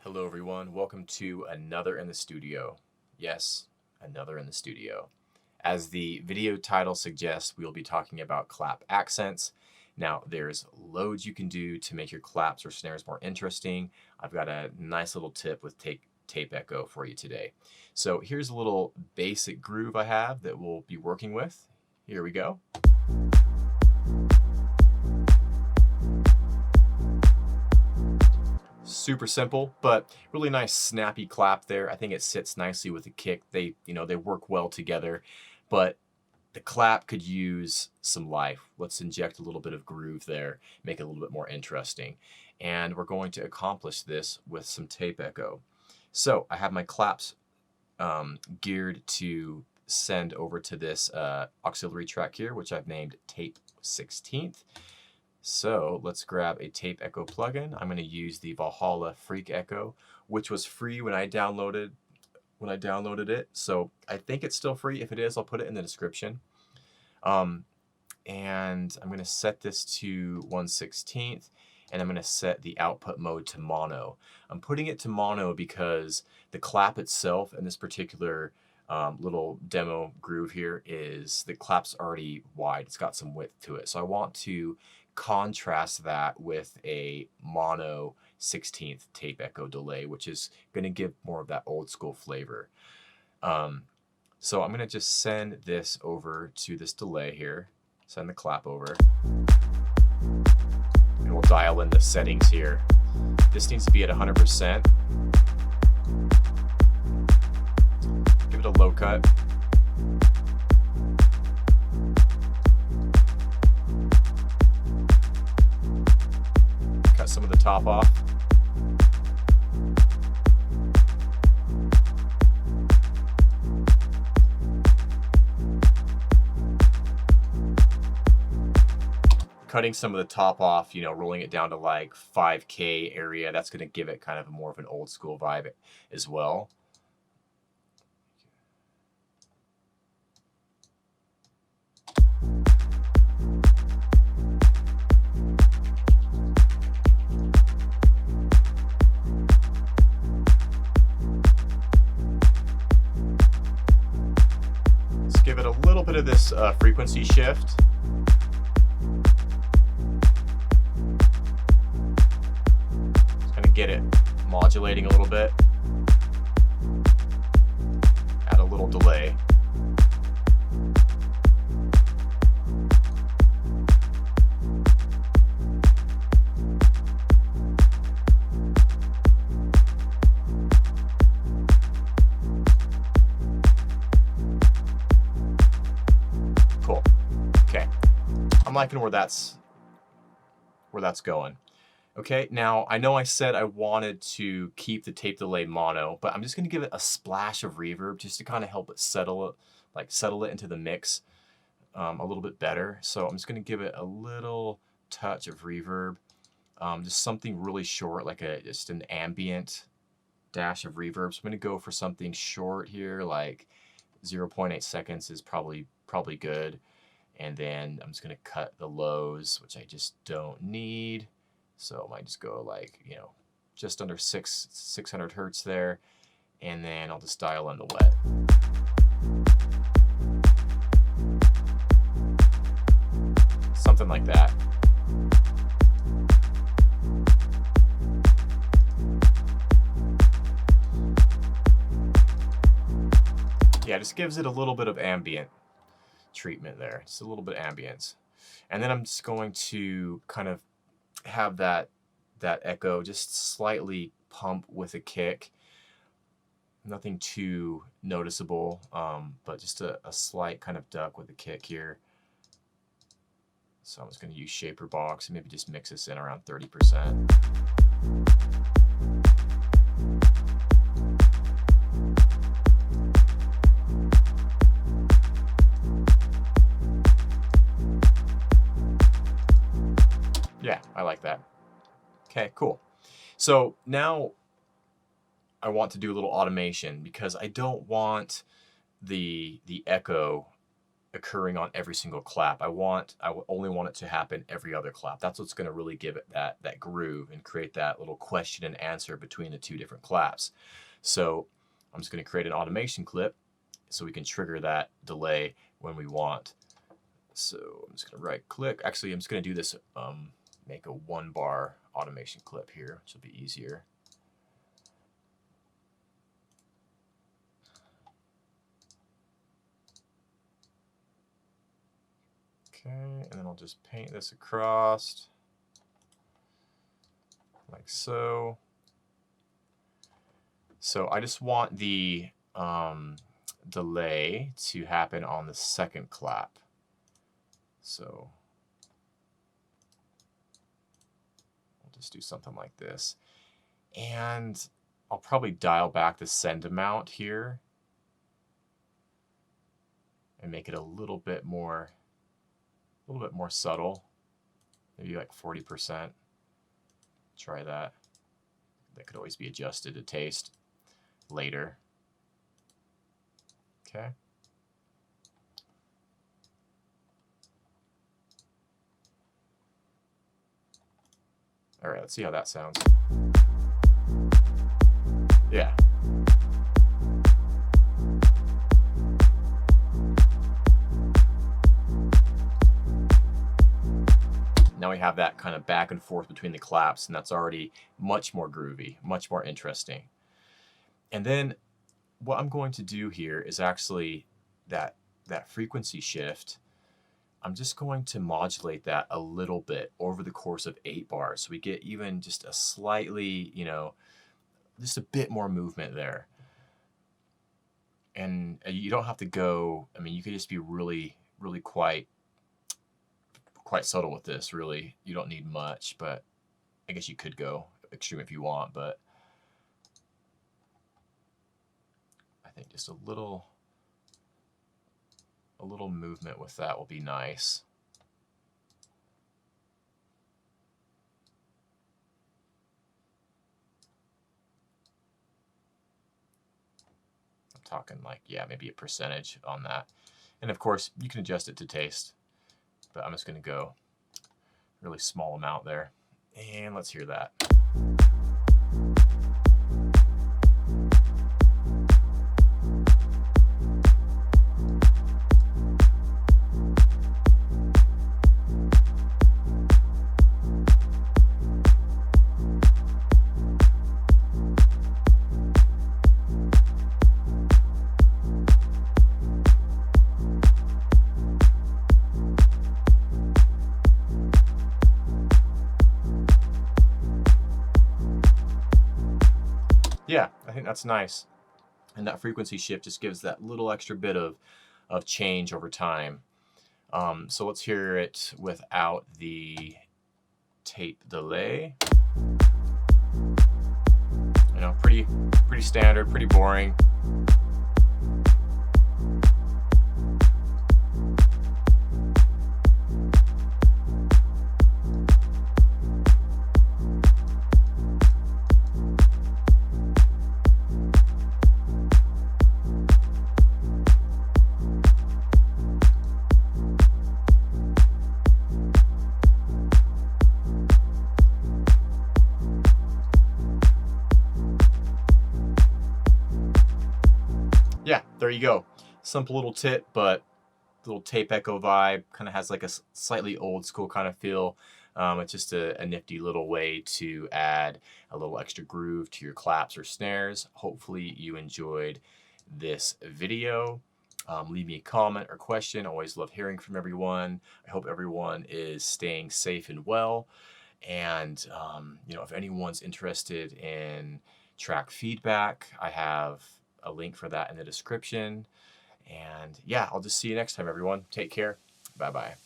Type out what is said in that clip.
Hello everyone, welcome to another in the studio. Yes, another in the studio. As the video title suggests, we'll be talking about clap accents. Now there's loads you can do to make your claps or snares more interesting. I've got a nice little tip with tape echo for you today. So here's a little basic groove I have that we'll be working with. Here we go. Super simple, but really nice snappy clap there. I think it sits nicely with the kick. They work well together, but the clap could use some life. Let's inject a little bit of groove there, make it a little bit more interesting. And we're going to accomplish this with some tape echo. So I have my claps geared to send over to this auxiliary track here, which I've named Tape 16th. So let's grab a tape echo plugin. I'm going to use the Valhalla Freak Echo, which was free when I downloaded it. So I think it's still free. If it is, I'll put it in the description. And I'm going to set this to 1/16th, and I'm going to set the output mode to mono. I'm putting it to mono because the clap itself in this particular little demo groove here is the clap's already wide. It's got some width to it. So I want to contrast that with a mono 16th tape echo delay, which is going to give more of that old school flavor. So I'm going to just send this over to this delay here, send the clap over, and we'll dial in the settings here. This needs to be at 100%. Give it a low cut. Cut some of the top off. Cutting some of the top off, rolling it down to like 5K area, that's going to give it kind of more of an old school vibe as well. Let's give it a little bit of this frequency shift. Get it modulating a little bit, add a little delay. Cool. Okay, I'm liking where that's going. Okay, now I know I said I wanted to keep the tape delay mono, but I'm just going to give it a splash of reverb just to kind of help it settle it into the mix a little bit better. So I'm just going to give it a little touch of reverb, just something really short, like just an ambient dash of reverb. So I'm going to go for something short here, like 0.8 seconds is probably good. And then I'm just going to cut the lows, which I just don't need. So I might just go like, just under 600 hertz there. And then I'll just dial in the wet. Something like that. Yeah, just gives it a little bit of ambient treatment there. Just a little bit of ambience. And then I'm just going to kind of have that echo just slightly pump with a kick. Nothing too noticeable, but just a slight kind of duck with a kick here. So I'm just going to use Shaper Box and maybe just mix this in around 30%. Yeah, I like that. Okay, cool. So now I want to do a little automation because I don't want the echo occurring on every single clap. I only want it to happen every other clap. That's what's going to really give it that groove and create that little question and answer between the two different claps. So I'm just going to create an automation clip so we can trigger that delay when we want. So I'm just going to right click. Actually, I'm just going to do this, make a 1-bar automation clip here, which will be easier. Okay, and then I'll just paint this across like so. So I just want the delay to happen on the second clap. So we'll just do something like this. And I'll probably dial back the send amount here and make it a little bit more subtle, maybe like 40%. Try that. That could always be adjusted to taste later. Okay. All right, let's see how that sounds. Yeah. Now we have that kind of back and forth between the claps, and that's already much more groovy, much more interesting. And then what I'm going to do here is actually that frequency shift. I'm just going to modulate that a little bit over the course of 8 bars. So we get even just a slightly, just a bit more movement there. And you don't have to go, I mean, you could just be really, really quite subtle with this, really. You don't need much, but I guess you could go extreme if you want, but I think just a little movement with that will be nice. I'm talking like, yeah, maybe a percentage on that. And of course, you can adjust it to taste, but I'm just going to go really small amount there. And let's hear that. Yeah, I think that's nice. And that frequency shift just gives that little extra bit of change over time. So let's hear it without the tape delay. Pretty standard, pretty boring. Yeah, there you go. Simple little tip, but little tape echo vibe. Kind of has like a slightly old school kind of feel. It's just a nifty little way to add a little extra groove to your claps or snares. Hopefully you enjoyed this video. Leave me a comment or question. Always love hearing from everyone. I hope everyone is staying safe and well. And if anyone's interested in track feedback, I have a link for that in the description. And yeah, I'll just see you next time, everyone. Take care. Bye-bye.